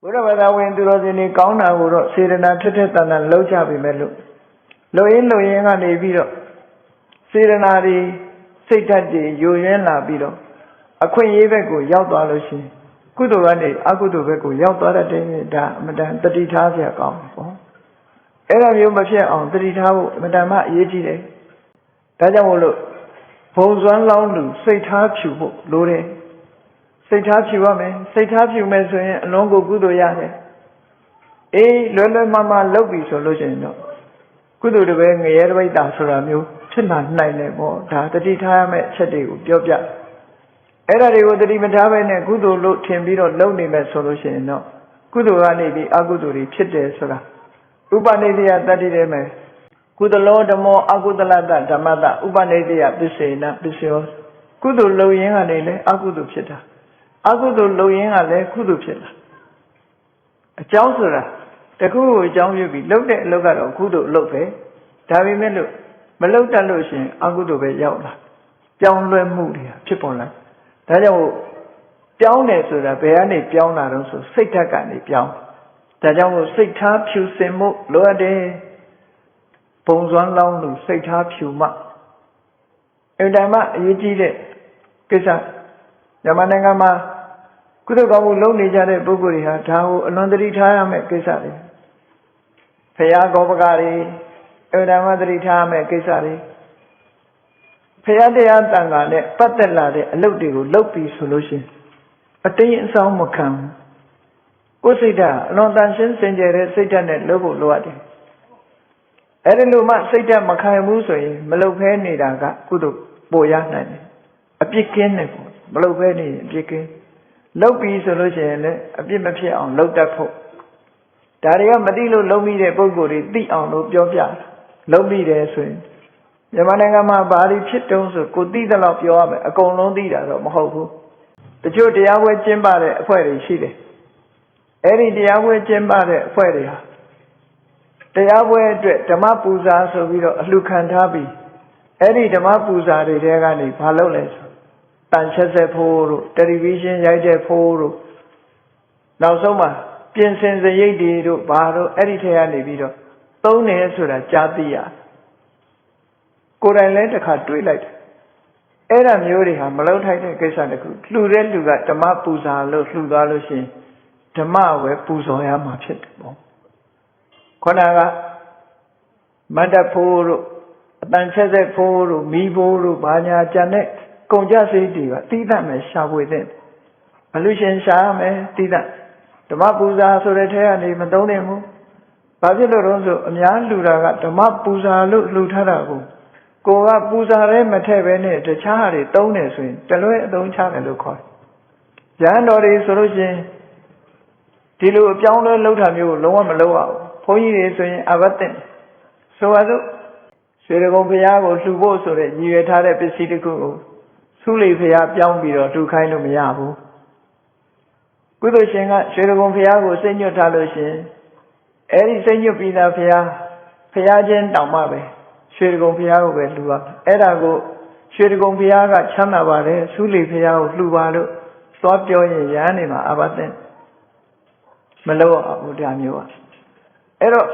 ဘုရားဘာသာဝင်သူတော်စင်တွေကောင်းတာကိုတော့စေတနာထက်ထက်တန်တန်လှုပ်ကြပြီမဲ့လို့လှုပ်ရင်းကနေပြီးတော့စေတနာတွေစိတ်ဓာတ်တွေယိုယွင်းလာပြီးတော့အခွင့်အရေးဘက်ကိုရောက်သွားလို့ရှိရင်ကုသိုလ်ကနေအကုသိုလ်ဘက်ကိုရောက်သွားတဲ့ဒါအမတန်တတိထားเสียကောင်းပေါ့အဲ့ဒါမျိုးမဖြစ်အောင်တတိထားဖို့အမတန်မှအရေးကြီးတယ်ဒါကြောင့်မို့လို့ဘုံစွမ်းလောင်းလူစိတ်ထားဖြူဖို့လိုတယ်စိတ်ထားဖြူရမယ်စိတ်ထားဖြူမယ်ဆိုရင်အလုံးကိုကုသိုလ်ရတယ်အေးလွယ်လွယ်မမလုပ်ပြီဆိုလို့ရှိရင်တော့ကုသိုလ်တပည့်ငရဲတပိတ်တာဆိုတာမျိုးဖြစ်လာနိုင်တယ်ပေါ့ဒါတတိထားရမယ့်အချက်တွေကိုပြောပြအဲ့ဒါတွေကိုတတိမထားပဲနဲ့ကုသိုလ်လို့ထင်ပြီးတော့လုပ်နေမယ်ဆိုလို့ရှိရင်တော့ကုသိုလ်ကနေပြီးအကုသိုလ်တွေဖြစ်တယ်ဆိုတာဥပနိဒေယတတ္တိထဲမှာကုသလောဓမ္မောအကုသလတ္တဓမ္မတဥပနိဒေယပစ္စေနပစ္စယောကုသိုလ်လုပ်ရင်းကနေလည်းအကုသိုလ်ဖြစ်တာအကုသိုလ်လုပ်ရင်းကလည်းကုသိုလ်ဖြစ်တာအကြောင်းဆိုတာတခုကိုအကြောင်းပြုပြီးလုပ်တဲ့အလုပ်ကတော့ကုသိုလ်အလုပ်ပဲဒါပေမဲ့လို့မလုပ်တတ်လို့ရှိရင်အကုသိုလ်ပဲရောက်လာပြောင်းလဲမှုတွေဖြစ်ပေါ်လာဒါကြောင့်ပြောင်းတယ်ဆိုတာဘယ်ကနေပြောင်းလာတော့ဆိုစိတ်ဓာတ်ကနေပြောင်းဒါကြောင့်မို့စိတ်ထားဖြူစင်မှုလိုအပ်တယ်ဘုံစွမ်းလောင်းလို့စိတ်ထားဖြူမှအင်တာမအရေးကြီးတဲ့ကိစ္စမြန်မာနိုင်ငံမှာကုသိုလ်ကောင်းမှုလုပ်နေကြတဲ့ပုဂ္ဂိုလ်တွေဟာဒါကိုအလွန်သတိထားရမယ့်ကိစ္စတွေဖရာကောပကတွေအင်တာမသတိထားရမယ့်ကိစ္စတွေဖရာတရားတန်ခါနဲ့ပတ်သက်လာတဲ့အလုပ်တွေကိုလုပ်ပြီးဆိုလို့ရှိရင်အတင်းအဆောင်မခံကိုယ်စိတ်ဓာတ်အလွန်တန်ရှင်းစင်ကြယ်တဲ့စိတ်ဓာတ်နဲ့လုပ်ဖို့လိုအပ်တယ်အဲ့ဒီလိုမှစိတ်ဓာတ်မခံဘူးဆိုရင်မလုပ်ဖဲနေတာကကုသိုလ်ပိုရနိုင်တယ်အပြစ်ကင်းတယ်ပေါ့မလုပ်ဖဲနေရင်အပြစ်ကင်းလုပ်ပြီးဆိုလို့ရှိရင်လည်းအပြစ်မဖြစ်အောင်လုပ်တတ်ဖို့ဒါတွေကမသိလို့လုံးမိတဲ့ပုံကိုယ်တွေသိအောင်လို့ပြောပြလုံးမိတယ်ဆိုရင်မြန်မာနိုင်ငံမှာဘာတွေဖြစ်တုံးဆိုကိုသိသလောက်ပြောရမယ်အကုန်လုံးသိတာတော့မဟုတ်ဘူးတချို့တရားပွဲကျင်းပတဲ့အဖွဲ့တွေရှိတယ်အဲ့ဒီတရားပွဲကျင်းပတဲ့အဖွဲ့တွေဟာတရားပွဲအတွက်ဓမ္မပူဇာဆိုပြီးတော့အလှခံထားပြီးအဲ့ဒီဓမ္မပူဇာတွေထဲကနေဘာလုပ်လဲဆိုတန်ချက်ဆက်ဖို့တို့တယ်လီဗီရှင်းရိုက်တဲ့ဖို့တို့နောက်ဆုံးမှာပြင်ဆင်စရိတ်တွေတို့ဘာတို့အဲ့ဒီထဲကနေပြီးတော့သုံးတယ်ဆိုတာကြားသိရကိုယ်တိုင်လည်းတစ်ခါတွေးလိုက်တယ်အဲ့ဒါမျိုးတွေဟာမလုပ်ထိုက်တဲ့ကိစ္စတခုလှူတဲ့လူကဓမ္မပူဇာလို့လှူသွားလို့ရှိရင်ဓမ္မပဲပူဇော်ရမှာဖြစ်တယ်ပေါ့ခေါင်းကမတ်တဖို့တို့အတန်ချက်ဆက်ဖို့တို့မီးဖို့တို့ဘာညာကြံတဲ့ကုန်ကြစိတ်တွေကတိတတ်မယ်ရှာဖွေတဲ့ဘလူရှင်ရှာမယ်တိတတ်ဓမ္မပူဇာဆိုတဲ့ထဲကနေမသုံးနိုင်ဘူးဘာဖြစ်လို့တော့ဆိုအများလှူတာကဓမ္မပူဇာလို့လှူထားတာကိုကပူဇာရဲမထည့်ပဲနဲ့တခြားဟာတွေသုံးတယ်ဆိုရင်တလွဲအသုံးချတယ်လို့ခေါ်တယ်ရဟန်းတော်တွေဆိုလို့ရှိရင်ဒီလိုအပြောင်းလဲလှုပ်တာမျိုးလုံးဝမလုပ်အောင်ဘုန်းကြီးတွေဆိုရင်အဘတ်တင်ဆိုပါစို့ရွှေဒဂုံဘုရားကိုလှူဖို့ဆိုတဲ့ညီရွယ်ထားတဲ့ပစ္စည်းတစ်ခုကိုသုလိဘုရားပြောင်းပြီးတော့လှူခိုင်းလို့မရဘူးကုသိုလ်ရှင်ကရွှေဒဂုံဘုရားကိုစိတ်ညွတ်ထားလို့ရှင်အဲ့ဒီစိတ်ညွတ်ပြီးသားဘုရားချင်းတောင်မှပဲရွှေဒဂုံဘုရားကိုပဲလှူပါအဲ့ဒါကိုရွှေဒဂုံဘုရားကချမ်းသာပါတယ်သုလိဘုရားကိုလှူပါလို့သွားပြောရင်ရဟန်းနေမှာအဘတ်တင်မလို့ဘူးဒါမျိုးอ่ะအဲ့တော့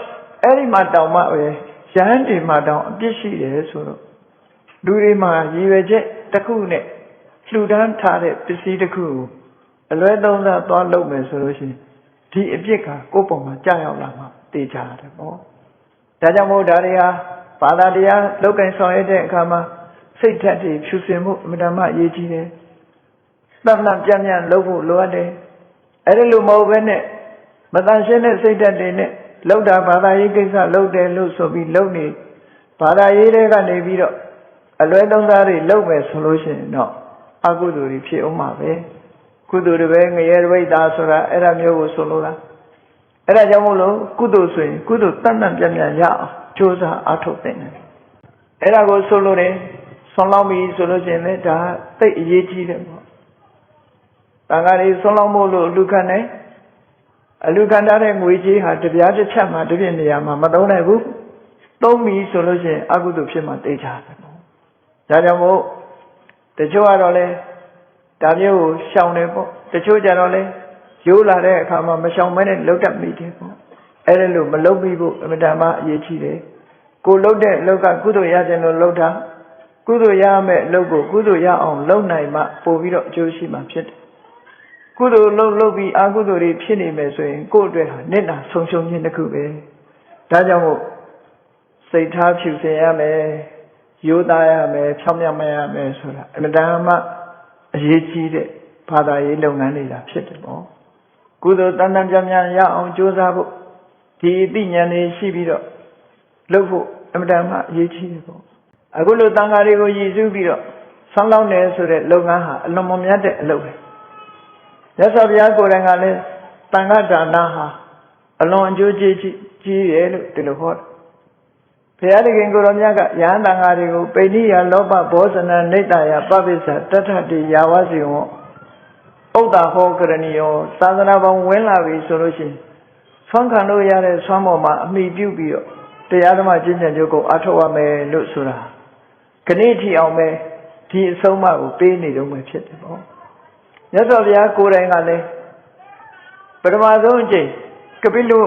အဲ့ဒီမှာတောင်မှပဲရဟန်းတွေမှာတောင်အပြစ်ရှိတယ်ဆိုတော့လူတွေမှာရည်ရွယ်ချက်တစ်ခုနဲ့လှူဒန်းထားတဲ့ပစ္စည်းတစ်ခုကိုအလွဲသုံးစားသွားလုပ်မယ်ဆိုလို့ရှိရင်ဒီအပြစ်ကကိုယ့်ပုံမှာကြာရောက်လာမှာသိကြတယ်ပေါ့ဒါကြောင့်မို့ဒါတွေဟာဘာသာတရားလောက်ကင်ဆောင်ရတဲ့အခါမှာစိတ်ဓာတ်တွေဖြူစင်မှုအမှန်တမ်းအရေးကြီးတယ်တတ်မှန်ပြန်လုပ်ဖို့လိုအပ်တယ်အဲ့ဒီလိုမဟုတ်ဘဲနဲ့မတန်ရှင်းတဲ့စိတ်ဓာတ်တွေနဲ့လောက်တာဘာသာရေးကိစ္စလုပ်တယ်လို့ဆိုပြီးလုပ်နေဘာသာရေးတွေကနေပြီးတော့အလွဲသုံးစားတွေလုပ်မယ်ဆိုလို့ရှိရင်တော့အကုသိုလ်တွေဖြစ်အောင်ပါပဲကုသိုလ်တွေပဲငရဲတပိတ်သားဆိုတာအဲ့ဒါမျိုးကိုဆိုလိုတာအဲ့ဒါကြောင့်မို့လို့ကုသိုလ်ဆိုရင်ကုသိုလ်တန်တန်ပြန်ရအောင်ကြိုးစားအားထုတ်သင့်တယ်အဲ့ဒါကိုဆိုလိုတယ်ဆွန်လောင်းပြီဆိုလို့ရှိရင်လည်းဒါသိအရေးကြီးတယ်ပေါ့တန်ခါးလေးဆွန်လောင်းဖို့လို့လူခံတယ်အလူခံထားတဲ့ငွေကြီးဟာတပြားတစ်ချက်မှတစ်ပြည့်နေရာမှာမသုံးနိုင်ဘူးသုံးပြီဆိုလို့ရှိရင်အကုသိုလ်ဖြစ်မှသိကြတယ်ပေါ့ဒါကြောင့်မို့တချို့ကတော့လေဒါမျိုးကိုရှောင်တယ်ပေါ့တချို့ကြတော့လေရ ရိုးလာတဲ့အခါမှာမရှောင်မဲနဲ့လှုပ်တတ်မိတယ်ပေါ့အဲ့ဒါလို့မလှုပ်ပြီးဖို့အမှန်တမ်းအရေးကြီးတယ်ကိုလှုပ်တဲ့လှုပ်ကကုသိုလ်ရခြင်းလို့လှုပ်တာကုသိုလ်ရမယ်လှုပ်ကိုကုသိုလ်ရအောင်လှုပ်နိုင်မှပို့ပြီးတော့အကျိုးရှိမှဖြစ်တယ်ကုသိုလ်လှုပ်ပြီးအကုသိုလ်တွေဖြစ်နေမယ်ဆိုရင်ကိုယ့်အတွက်ဟာနစ်နာဆုံးရှုံးခြင်းတစ်ခုပဲဒါကြောင့်မို့စိတ်ထားဖြူစင်ရမယ်ရိုးသားရမယ်ဖြောင်းမြတ်မရမယ်ဆိုတာအမှန်တမ်းအရေးကြီးတဲ့ဘာသာရေးလုပ်ငန်းတွေဖြစ်တယ်ပေါ့ကုသိုလ်တန်တန်ကြံကြံရအောင်ကြိုးစားဖို့ဒီအသိဉာဏ်တွေရှိပြီးတော့လုပ်ဖို့အမှန်တမ်းအရေးကြီးတယ်ပေါ့အခုလိုတန်ခါတွေကိုရည်စူးပြီးတော့ဆောင်းလောင်းတယ်ဆိုတဲ့လုပ်ငန်းဟာအလွန်မမြတ်တဲ့အလုပ်ပဲမြတ်စွာဘုရားကိုယ်တိုင်ကလည်းတန်ခါဒါနဟာအလွန်အကျိုးကြီးတယ်လို့ဒီလိုဟောတယ်ဘုရားသခင်ကိုယ်တော်မြတ်ကယဟန်တန်ခါတွေကိုပိဋိယလောဘဘောဇနနိတ္တယပပိစ္ဆတထတိယာဝစီဝဥဒ္ဒါဟောကရဏီယောသာသနာပေါင်းဝင်လာပြီဆိုလို့ရှိရင်ဆွမ်းခံလို့ရတဲ့ဆွမ်းပေါ်မှာအမိပြုပြီးတော့တရားဓမ္မကျင့်ကြံကြုတ်ကိုအထောက်ရမယ်လို့ဆိုတာခဏိထီအောင်ပဲဒီအဆုံးအမကိုပေးနေတော့မှဖြစ်တယ်ပေါ့မြတ်စွာဘုရားကိုယ်တိုင်ကလည်းပထမဆုံးအချိန်ကပိလု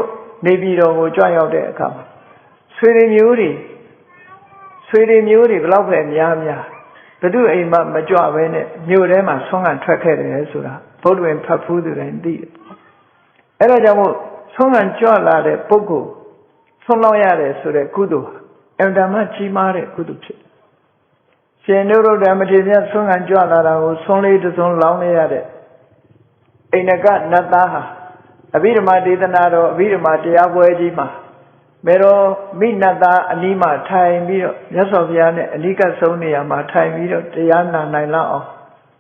နေပြည်တော်ကိုကြွရောက်တဲ့အခါမှာဆွေတွေမျိုးတွေဘယ်လောက်ပဲများဘယ်သူအိမ်မှမကြွပဲနဲ့မြို့ထဲမှာဆွမ်းခံထွက်ခဲ့တယ်ဆိုတာဘုဒ္ဓဝင်ဖတ်ဖူးသူတိုင်းသိတယ်အဲ့ဒါကြောင့်မို့ဆွမ်းခံကြွလာတဲ့ပုဂ္ဂိုလ်ဆွမ်းလောက်ရတယ်ဆိုတဲ့ကုသိုလ်အမှန်တမ်းကြီးမားတဲ့ကုသိုလ်ဖြစ်ရှင်နုရုဒ္ဓမထေရမြတ်ဆွမ်းခံကြွလာတာကိုဆွမ်းလေးတစ်စုံလောင်းနေရတဲ့အိန္ဒကနတ်သားဟာအဘိဓမ္မာဒေသနာတော်အဘိဓမ္မာတရားပွဲကြီးမှာမေတော်မိနတ်သားအနီးမှာထိုင်ပြီးတော့မြတ်စွာဘုရားနဲ့အနိကဆုံးနေရာမှာထိုင်ပြီးတော့တရားနာနိုင်လောက်အောင်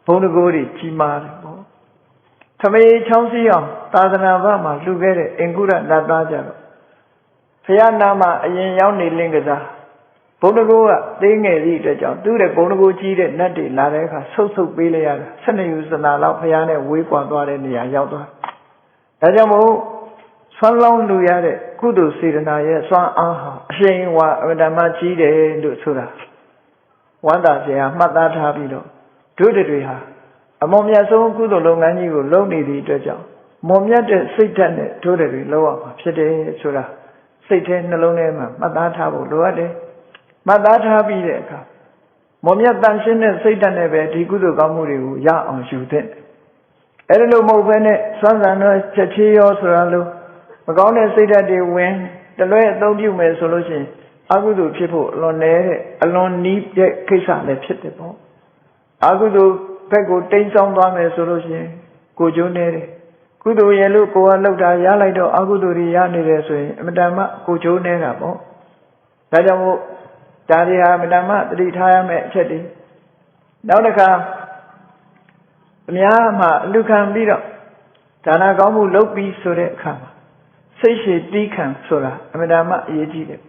ဘုန်းတကိုးတွေကြီးမားတယ်ပေါ့။သမယေချောင်းစည်းအောင်သာသနာ့ဘာမှာလှူခဲ့တဲ့အင်္ဂုရနတ်သားကြတော့ဘုရားနာမှာအရင်ရောက်နေလင်းကစားဘုန်းတကိုးကသေးငယ်သည့်အတွက်ကြောင့်သူ့ရဲ့ဘုန်းတကိုးကြီးတဲ့နတ်တွေလာတဲ့အခါဆုတ်ပေးလိုက်ရတာ12ယူစနာလောက်ဘုရားနဲ့ဝေးကွာသွားတဲ့နေရာရောက်သွား။ဒါကြောင့်မို့ဆွမ်းလောင်းလူရတဲ့ကုသိုလ်စေတနာရဲ့စွမ်းအားဟာအရှိန်ဝါအမှန်တမ်းကြီးတယ်လို့ဆိုတာဝန္တာဆရာမှတ်သားထားပြီးတော့ဒုတွေဟာအမောမြတ်ဆုံးကုသိုလ်လုပ်ငန်းကြီးကိုလုပ်နေသည့်အတွက်ကြောင့်မောမြတ်တဲ့စိတ်ဓာတ်နဲ့ဒုတွေလုပ်ရမှာဖြစ်တယ်ဆိုတာစိတ်ထဲနှလုံးထဲမှာမှတ်သားထားဖို့လိုအပ်တယ်မှတ်သားထားပြီးတဲ့အခါမောမြတ်တန်ရှင်းတဲ့စိတ်ဓာတ်နဲ့ပဲဒီကုသိုလ်ကောင်းမှုတွေကိုရအောင်ယူသင့်တယ်အဲ့ဒါလို့မဟုတ်ဘဲနဲ့စွမ်းစံတော့ချက်ချေရောဆိုတာလို့မကောင်းတဲ့စိတ်ဓာတ်တွေဝင်တလွဲအသုံးပြုမယ်ဆိုလို့ရှိရင်အကုသိုလ်ဖြစ်ဖို့အလွန်နည်းတဲ့အလွန်နီးတဲ့ကိစ္စလည်းဖြစ်တယ်ပေါ့အကုသိုလ်ဘက်ကိုတိမ်းဆောင်းသွားမယ်ဆိုလို့ရှိရင်ကိုကျိုးနေတယ်ကုသိုလ်ရဲ့လို့ကိုယ်ကလောက်တာရလိုက်တော့အကုသိုလ်တွေရနေတယ်ဆိုရင်အမတန်မှကိုကျိုးနေတာပေါ့ဒါကြောင့်မို့ဒါတွေဟာအမတန်မှသတိထားရမယ့်အချက်တွေနောက်တစ်ခါအများမှာအလူခံပြီးတော့ဒါနကောင်းမှုလုပ်ပြီးဆိုတဲ့အခါမှာစိတ်ရှည်တီးခံဆိုတာအမှန်တမ်းအရေးကြီးတယ်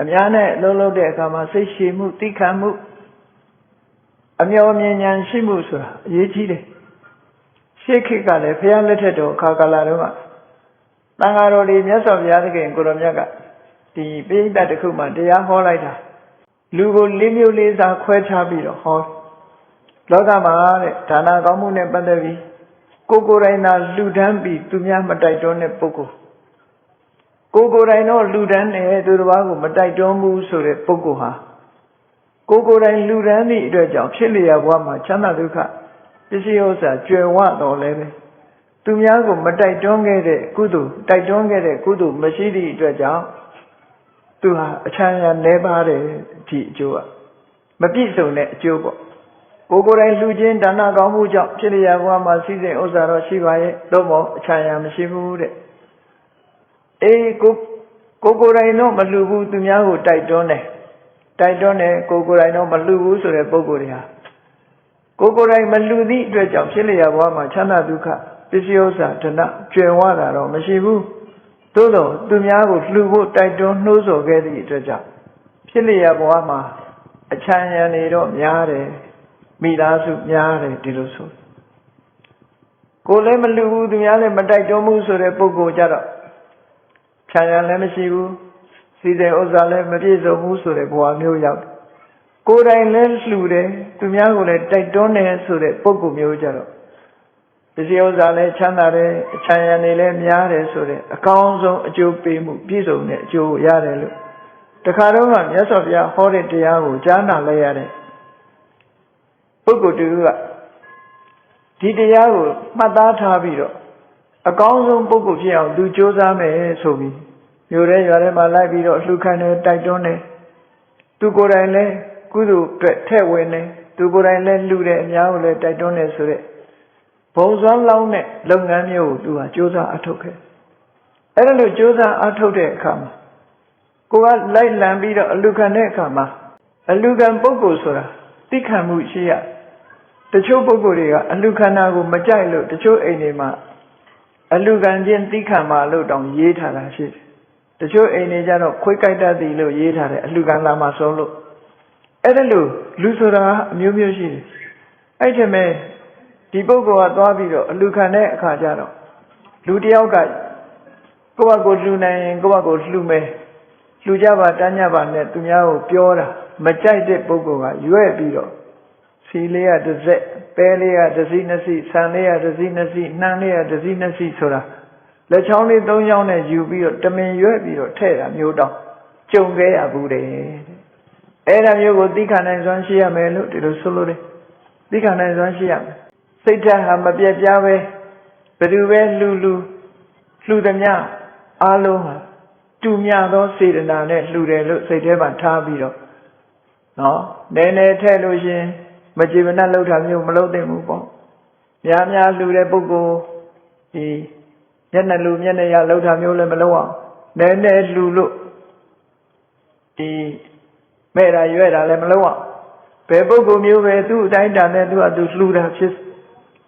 အများနဲ့လုပ်တဲ့အခါမှာစိတ်ရှည်မှုတီးခံမှုအမျှော်မြင်ဉာဏ်ရှိမှုဆိုတာအရေးကြီးတယ်ရှေးခေတ်ကလည်းဘုရားလက်ထက်တော်အခါကာလတုန်းကသံဃာတော်တွေမြတ်စွာဘုရားသခင်ကိုတော်မြတ်ကဒီပိဋကတ်တစ်ခုမှတရားဟောလိုက်တာလူကို၄မျိုး၄စားခွဲခြားပြီးတော့ဟောလောကမှာတဲ့ဒါနကောင်းမှုနဲ့ပတ်သက်ပြီးကိုယ်တိုင်သာလှူဒန်းပြီးသူများမတိုက်တွန်းတဲ့ပုဂ္ဂိုလ်ကိုယ်တိုင်တော့လှူဒန်းတယ်သူတစ်ပါးကိုမတိုက်တွန်းဘူးဆိုတဲ့ပုဂ္ဂိုလ်ဟာကိုယ်တိုင်လှူဒန်းသည့်အတွက်ကြောင့်ဖြစ်လျက်ဘဝမှာချမ်းသာဒုက္ခပစ္စည်းဥစ္စာကြွယ်ဝတော်လဲပဲသူများကိုမတိုက်တွန်းခဲ့တဲ့ကုသိုလ်တိုက်တွန်းခဲ့တဲ့ကုသိုလ်မရှိသည့်အတွက်ကြောင့်သူဟာအချမ်းရနေပါတယ်ဒီအကျိုးကမပြည့်စုံတဲ့အကျိုးပေါ့ကိုယ်တိုင်လှူခြင်းဒါနကောင်းမှုကြောင့်ဖြစ်လျက်ဘဝမှာစီးစိမ်ဥစ္စာတော့ရှိပါရဲ့သို့မဟုတ်အချမ်းရမရှိဘူးတဲ့အေးကိုယ်တိုင်တော့မလှူဘူးသူများကိုတိုက်တွန်းတယ်ကိုယ်တိုင်တော့မလှူဘူးဆိုတဲ့ပုဂ္ဂိုလ်တွေဟာကိုယ်တိုင်မလှူသည့်အတွက်ကြောင့်ဖြစ်လျက်ဘဝမှာချမ်းသာဒုက္ခပစ္စည်းဥစ္စာဒနာကျွယ်ဝတာတော့မရှိဘူးသို့တော့သူများကိုလှူဖို့တိုက်တွန်းနှိုးဆော်ခဲ့သည့်အတွက်ကြောင့်ဖြစ်လျက်ဘဝမှာအချမ်းရံနေတော့များတယ်မိသားစုများတယ်ဒီလိုဆိုကိုယ်လည်းမလှူဘူးသူများလည်းမတိုက်တွန်းဘူးဆိုတဲ့ပုဂ္ဂိုလ်ကြတော့ခြံရံလည်းမရှိဘူးစီတဲ့ဥစ္စာလည်းမပြည့်စုံဘူးဆိုတဲ့ဘဝမျိုးရောက်ကိုယ်တိုင်လည်းလှူတယ်သူများကိုလည်းတိုက်တွန်းတယ်ဆိုတဲ့ပုဂ္ဂိုလ်မျိုးကြတော့ စ္စည်းဥစ္စာလည်းချမ်းသာတယ်အချမ်းရံနေလည်းများတယ်ဆိုတဲ့အကောင်းဆုံးအကျိုးပေးမှုပြည့်စုံတဲ့အကျိုးကိုရတယ်လို့တခါတော့မြတ်စွာဘုရားဟောတဲ့တရားကိုကြားနာလိုက်ရတဲ့ပုဂ္ဂိုလ်တူကဒီတရားကိုမှတ်သားထားပြီးတော့အကောင်းဆုံးပုဂ္ဂိုလ်ဖြစ်အောင်သူကြိုးစားမယ်ဆိုပြီးမြို့ရဲရွာထဲမှာလိုက်ပြီးတော့လှူခံတယ်တိုက်တွန်းတယ်သူကိုယ်တိုင်လည်းကုသိုလ်အတွက်ထည့်ဝင်တယ်သူကိုယ်တိုင်လည်းလှူတယ်အများကိုလည်းတိုက်တွန်းတယ်ဆိုတဲ့ဘုံစွမ်းလောင်းတဲ့လုပ်ငန်းမျိုးကိုသူကကြိုးစားအထောက်ခဲ့အဲ့ဒါလို့ကြိုးစားအထောက်တဲ့အခါမှာကိုကလိုက်လံပြီးတော့အလှူခံတဲ့အခါမှာအလှူခံပုဂ္ဂိုလ်ဆိုတာသိခံမှုရှိရတချို့ပုဂ္ဂိုလ်တွေကအလှူခံတာကိုမကြိုက်လို့တချို့အိမ်တွေမှာအလှူခံခြင်းသိခံမှလို့တောင်ရေးထားတာရှိတယ်တချို့အိမ်တွေကျတော့ခွေးကြိုက်တတ်သည်လို့ရေးထားတယ်အလှူခံလာမှဆုံးလို့အဲ့ဒါလို့လူဆိုတာအမျိုးမျိုးရှိတယ်အဲ့ဒီမဲ့ဒီပုဂ္ဂိုလ်ကသွားပြီးတော့အလှူခံတဲ့အခါကျတော့လူတယောက်ကကိုယ့်ဘက်ကိုလှူနိုင်ရင်ကိုယ့်ဘက်ကိုလှူမယ်လှူကြပါတန်းကြပါနဲ့သူများကိုပြောတာမကြိုက်တဲ့ပုဂ္ဂိုလ်ကရွဲ့ပြီးတော့စီလေးရတစ်စက်ပဲလေးရတစ်စီးနှစ်စီးဆန်လေးရတစ်စီးနှစ်စီးနှမ်းလေးရတစ်စီးနှစ်စီးဆိုတာလက်ချောင်းလေး၃ချောင်းနဲ့ယူပြီးတော့တမင်ရွဲ့ပြီးတော့ထဲ့တာမျိုးတော့ကြုံခဲ့ရဘူးတဲ့အဲ့ဒါမျိုးကိုသိခံနိုင်စွမ်းရှိရမယ်လို့ဒီလိုဆိုလို့တယ်သိခံနိုင်စွမ်းရှိရမယ်စိတ်ဓာတ်ဟာမပြတ်ပြားပဲဘယ်သူပဲလှူသမျှအားလုံးဟာတူမြသောစေတနာနဲ့လှူတယ်လို့စိတ်ထဲမှာထားပြီးတော့နော်နည်းနည်းထဲ့လို့ရှင်မကြည်မနှက်လောက်တာမျိုးမလုပ်သင့်ဘူးပေါ့များများလှူတဲ့ပုဂ္ဂိုလ်ဒီမျက်နှာလူမျက်နှာရလောက်တာမျိုးလည်းမလုပ်အောင်နည်းနည်းလှူလို့ဒီမဲ့တာရွဲ့တာလည်းမလုပ်အောင်ဘယ်ပုဂ္ဂိုလ်မျိုးပဲသူ့အတိုင်းတာနဲ့သူကသူလှူတာဖြစ်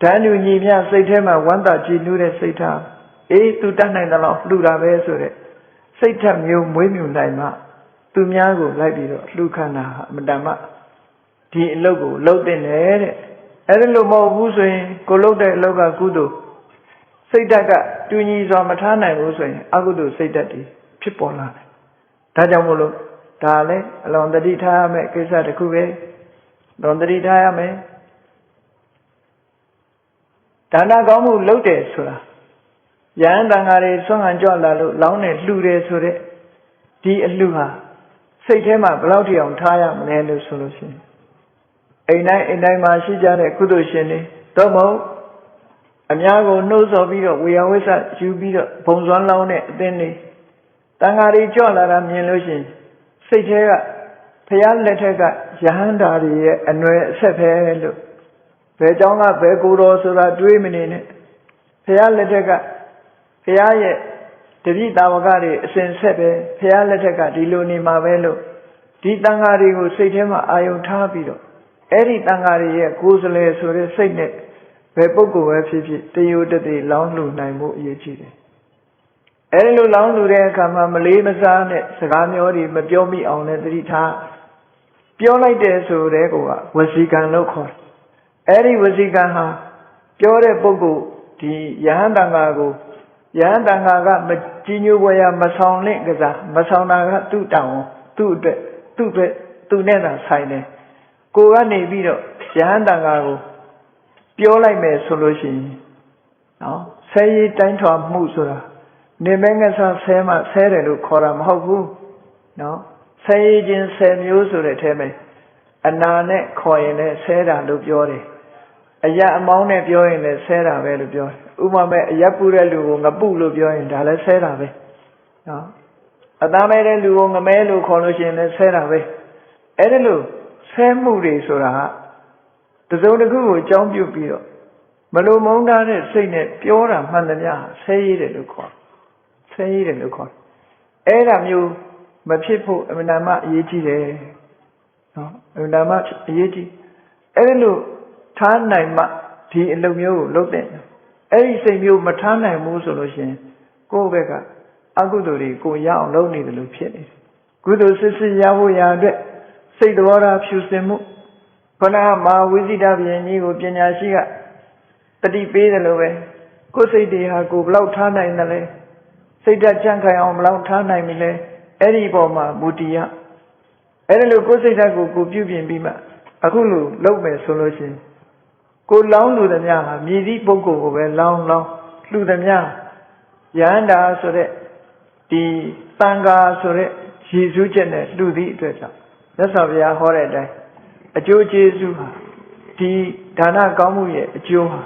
ဓာတ်လူညီမြစိတ်ထဲမှာဝမ်းသာကြည်နူးတဲ့စိတ်ထားအေးသူတတ်နိုင်တယ်လို့လှူတာပဲဆိုတဲ့စိတ်ထက်မျိုးမွေးမြူနိုင်မှသူများကိုလိုက်ပြီးတော့လှူခံတာအမတန်မှဒီအလုပ်ကိုလုပ်တဲ့နဲ့တဲ့အဲ့ဒါလို့မဟုတ်ဘူးဆိုရင်ကိုလုပ်တဲ့အလုပ်ကကုသိုလ်စိတ်ဓာတ်ကတူညီစွာမထားနိုင်ဘူးဆိုရင်အကုသိုလ်စိတ်ဓာတ်တွေဖြစ်ပေါ်လာတယ်ဒါကြောင့်မို့လို့ဒါလည်းအလွန်တတိထားရမယ့်ကိစ္စတစ်ခုပဲလွန်တတိထားရမယ်ဒါနကောင်းမှုလုပ်တယ်ဆိုတာယဟန်တန်ဃာတွေဆွမ်းခံကြွလာလို့လောင်းနဲ့လှူတယ်ဆိုတဲ့ဒီအလှူဟာစိတ်ထဲမှာဘယ်လောက်ထိအောင်ထားရမလဲလို့ဆိုလို့ရှိရင်အိမ်တိုင်းမှာရှိကြတဲ့ကုသိုလ်ရှင်တွေတော့မဟုတ်အများကိုနှိုးဆော်ပြီးတော့ဝေယဝိဆယူပြီးတော့ဘုံစွမ်းလောင်းတဲ့အသင်းတွေတန်ဃာတွေကြွလာတာမြင်လို့ရှိရင်စိတ်ထဲကဘုရားလက်ထက်ကယဟန်တာတွေရဲ့အနွယ်အဆက်ပဲလို့ဘယ်ကြောင့်ကဘယ်ကိုယ်တော်ဆိုတာတွေးမနေနဲ့ဘုရားလက်ထက်ကဘုရားရဲ့တပည့်တာဝကတွေအစဉ်ဆက်ပဲဘုရားလက်ထက်ကဒီလိုနေမှာပဲလို့ဒီတန်ဃာတွေကိုစိတ်ထဲမှာအာယုံထားပြီးတော့အဲ့ဒီတန်ဃာတွေရဲ့ကိုယ်စလဲဆိုတဲ့စိတ်နဲ့ဘယ်ပုဂ္ဂိုလ်ပဲဖြစ်ဖြစ်တယုတတိလောင်းလှူနိုင်မှုအရေးကြီးတယ်အဲ့လိုလောင်းလှူတဲ့အခါမှာမလေးမစားနဲ့စကားမျိုးတွေမပြောမိအောင်လည်းသတိထားပြောလိုက်တယ်ဆိုတဲ့ကောဝစီကံလို့ခေါ်တယ်အဲ့ဒီဝစီကံဟာပြောတဲ့ပုဂ္ဂိုလ်ဒီယဟန်တန်ဃာကိုယဟန်တန်ဃာကမကြည်ညိုဝရမဆောင်လင့်ကစားမဆောင်တာကသူ့တောင်းသူ့အတွက်သူနဲ့သာဆိုင်တယ်ကိုကနေပြီးတော့ယဟန်တန်ဃာကိုပြောလိုက်မယ်ဆိုလို့ရှိရင်နော်ဆဲရီတိုင်းထွာမှုဆိုတာနေမဲငဆဆဲမှဆဲတယ်လို့ခေါ်တာမဟုတ်ဘူးနော်ဆဲရီချင်းဆဲမျိုးဆိုတဲ့အထဲမှာအနာနဲ့ခေါ်ရင်လည်းဆဲတာလို့ပြောတယ်အယအမောင်းနဲ့ပြောရင်လည်းဆဲတာပဲလို့ပြောတယ်ဥပမာမဲ့အယပူတဲ့လူကိုငပုလို့ပြောရင်ဒါလည်းဆဲတာပဲနော်အသားမဲတဲ့လူကိုငမဲလို့ခေါ်လို့ရှိရင်လည်းဆဲတာပဲအဲ့ဒါလို့ဆဲမှုတွေဆိုတာကတစုံတစ်ခုကိုအကြောင်းပြုပြီးတော့မလိုမုန်းထားတဲ့စိတ်နဲ့ပြောတာမှန်သမျှဆဲရည်တယ်လို့ခေါ်ဆဲရည်တယ်လို့ခေါ်အဲ့ဒါမျိုးမဖြစ်ဖို့အမှန်တမ်းအရေးကြီးတယ်နော်အမှန်တမ်းအရေးကြီးအဲ့ဒါလို့ထားနိုင်မှဒီအလုပ်မျိုးကိုလုပ်တဲ့အဲ့ဒီစိတ်မျိုးမထားနိုင်ဘူးဆိုလို့ရှိရင်ကိုယ့်ဘက်ကအကုသိုလ်တွေကိုရအောင်လုပ်နေတယ်လို့ဖြစ်နေတယ်ကုသိုလ်စစ်စစ်ရဖို့ရာအတွက်စိတ်တော်ရာဖြူစင်မှုခန္ဓာမာဝိဇိတဗျင်ကြီးကိုပညာရှိကတတိပေးတယ်လို့ပဲကိုယ်စိတ်တွေဟာကိုယ်ဘလောက်ထားနိုင်တယ်လဲစိတ်ဓာတ်ကြံ့ခိုင်အောင်ဘလောက်ထားနိုင်ပြီလဲအဲ့ဒီပေါ်မှာမူတည်ရအဲ့ဒါလို့ကိုယ်စိတ်ဓာတ်ကိုပြုပြင်ပြီးမှအခုလိုလုပ်မယ်ဆိုလို့ရှိရင် ကိုလောင်းလူသည်များဟာမြည်သည့်ပုဂ္ဂိုလ်ကိုပဲလောင်းလူသည်များယန္တာဆိုတဲ့ဒီတန်ခါဆိုတဲ့ရည်စူးချက်နဲ့လူသည့်အတွက်ကြောင့်မြတ်စွာဘုရားဟောတဲ့အတိုင်းအကျိုးကျေးဇူးဟာဒီဒါနကောင်းမှုရဲ့အကျိုးဟာ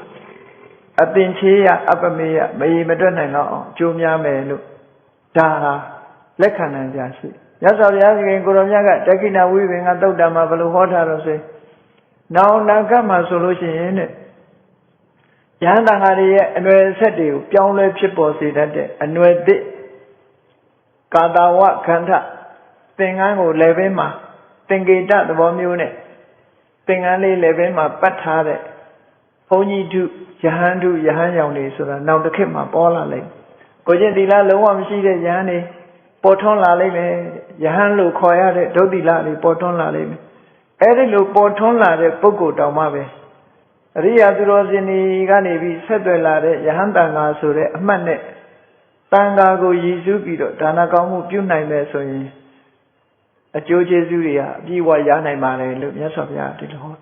အပင်ချေးရအပမေယမရေမတွက်နိုင်တော့အောင်အကျိုးများမယ်လို့ဒါဟာလက်ခံနိုင်ကြရှိမြတ်စွာဘုရားရှင်ကိုရောမြတ်ကတက္ကိဏဝိပင်ကသုတ်တံမှာဘယ်လိုဟောထားတော့ဆိုနောင်နာကမှာဆိုလို့ရှိရင်တဲ့ယဟန်တန်ဃာတွေရဲ့အနွယ်ဆက်တွေကိုပြောင်းလဲဖြစ်ပေါ်စေတတ်တဲ့အနွယ်သစ်ကာတာဝခန္ဓာသင်္ကန်းကိုလည်းပင်မှာသင်္ကေတသဘောမျိုးနဲ့သင်္ကန်းလေးလည်းပင်မှာပတ်ထားတဲ့ဘုန်းကြီးတုယဟန်တုယဟန်ရောင်တွေဆိုတာနောက်တစ်ခေတ်မှာပေါ်လာလိမ့်ကိုကျင့်သီလလုံးဝမရှိတဲ့ယဟန်တွေပေါ်ထွန်းလာလိမ့်မယ်ယဟန်လို့ခေါ်ရတဲ့ဒုတိလတွေပေါ်ထွန်းလာလိမ့်မယ်အဲ့ဒီလိုပေါ်ထွန်းလာတဲ့ပုဂ္ဂိုလ်တောင်မှပဲအရိယာသူတော်စင်တွေကနေပြီးဆက်သွယ်လာတဲ့ယဟန်တန်ဃာဆိုတဲ့အမှတ်နဲ့တန်ဃာကိုရည်စူးပြီးတော့ဒါနကောင်းမှုပြုနိုင်မယ်ဆိုရင်အကျိုးကျေးဇူးတွေဟာအပြည့်အဝရနိုင်ပါတယ်လို့မြတ်စွာဘုရားဒီလိုဟော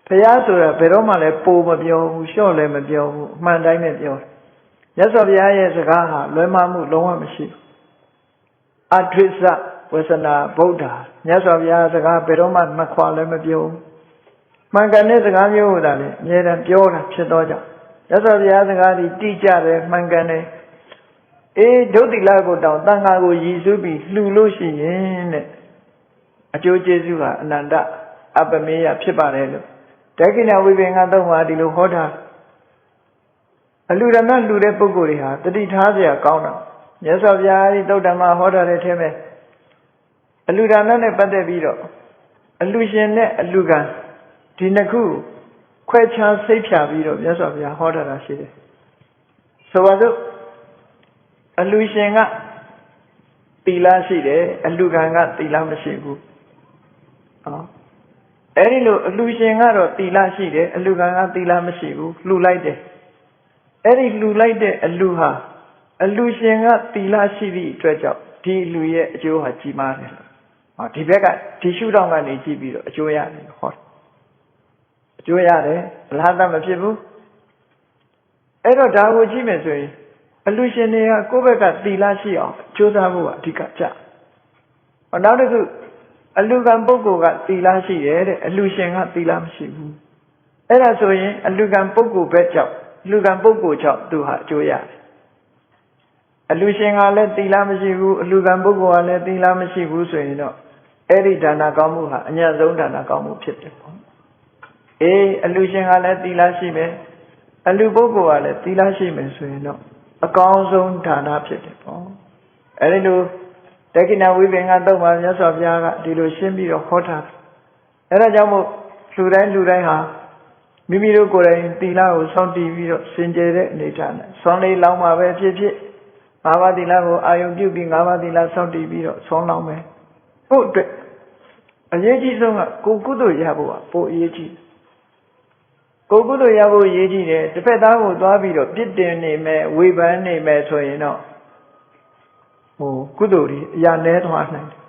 ဘုရားဆိုတာဘယ်တော့မှလည်းပိုမပြောဘူးလျှော့လည်းမပြောဘူးအမှန်တိုင်းပဲပြောတယ်မြတ်စွာဘုရားရဲ့စကားဟာလွဲမှားမှုလုံးဝမရှိဘူးအထွိစ္စဝေစနာဗုဒ္ဓမြတ်စွာဘုရားစကားဘယ်တော့မှမခွာလည်းမပြောဘူးမှန်ကန်တဲ့စကားမျိုးကိုသာလေအမြဲတမ်းပြောတာဖြစ်တော့ကြောင့်မြတ်စွာဘုရားစကားဒီတိကျတယ်မှန်ကန်တယ်ဒုတိလကိုတောင်တန်ခါကိုရည်စူးပြီးလှူလို့ရှိရင်တဲ့အကျိုးကျေးဇူးဟာအနန္တအပမေယဖြစ်ပါတယ်လို့တက္ကိဏဝိပင်္ဂသုံးပါဒီလိုဟောတာအလှူဒါနလှူတဲ့ပုဂ္ဂိုလ်တွေဟာတတိထားเสียကောင်းတာမြတ်စွာဘုရားဒီသုတ္တမဟောတာတဲ့ထဲမှာအလှူဒါနနဲ့ပတ်သက်ပြီးတော့အလှူရှင်နဲ့အလှူခံဒီနှစ်ခုခွဲခြားစိတ်ဖြာပြီးတော့မြတ်စွာဘုရားဟောတာရှိတယ်ဆိုပါစို့အလှူရှင်ကသီလရှိတယ်အလှူခံကသီလမရှိဘူးအဲ့ဒီလိုအလှူရှင်ကတော့သီလရှိတယ်အလှူခံကသီလမရှိဘူးလှူလိုက်တယ်အဲ့ဒီလှူလိုက်တဲ့အလှူဟာအလှူရှင်ကသီလရှိသည့်အတွက်ကြောင့်ဒီအလှူရဲ့အကျိုးဟာကြီးမားတယ်ဒီဘက်ကဒီရှုထောင့်ကနေကြည့်ပြီးတော့အကျိုးရတယ်ဟောအကျိုးရတယ်ဗလာတမဖြစ်ဘူးအဲ့တော့ဒါကိုကြည့်မယ်ဆိုရင်အလှူရှင်တွေကကိုယ့်ဘက်ကသီလရှိအောင်ကြိုးစားဖို့ကအဓိကကြနောက်တစ်ခုအလှူခံပုဂ္ဂိုလ်ကသီလရှိတယ်တဲ့အလှူရှင်ကသီလမရှိဘူးအဲ့ဒါဆိုရင်အလှူခံပုဂ္ဂိုလ်ဘက်ကြောင့်အလှူခံပုဂ္ဂိုလ်ကြောင့်သူဟာအကျိုးရတယ်အလှူရှင်ကလည်းသီလမရှိဘူးအလှူခံပုဂ္ဂိုလ်ကလည်းသီလမရှိဘူးဆိုရင်တော့အဲ့ဒီဒါနကောင်းမှုဟာအညံ့ဆုံးဒါနကောင်းမှုဖြစ်တယ်ပေါ့အလှူရှင်ကလည်းသီလရှိမယ်အလှူပုဂ္ဂိုလ်ကလည်းသီလရှိမယ်ဆိုရင်တော့အကောင်းဆုံးဒါနဖြစ်တယ်ပေါ့အဲ့ဒီလိုတက္ကိဏဝိပင်္ဂသုံးပါမြတ်စွာဘုရားကဒီလိုရှင်းပြီးတော့ဟောထားတယ်အဲ့ဒါကြောင့်မို့လူတိုင်းဟာမိမိတို့ကိုယ်တိုင်သီလကိုစောင့်တည်ပြီးတော့စင်ကြယ်တဲ့အနေထားနဲ့ဆွမ်းလေးလောင်းမှာပဲဖြစ်ဖြစ်၅ပါးသီလကိုအာယုံပြုပြီး၅ပါးသီလစောင့်တည်ပြီးတော့ဆွမ်းလောင်းမယ်ဟုတ်အတွက်အရေးကြီးဆုံးကကိုယ်ကုသိုလ်ရဖို့ကပိုအရေးကြီးကိုယ်ကုသိုလ်ရဖို့အရေးကြီးတယ်တစ်ဖက်သားကိုသွားပြီးတော့ပြစ်တင်နေမယ်ဝေဖန်နေမယ်ဆိုရင်တော့ကုသိုလ်ကြီးအရာနည်းသွားနိုင်တယ်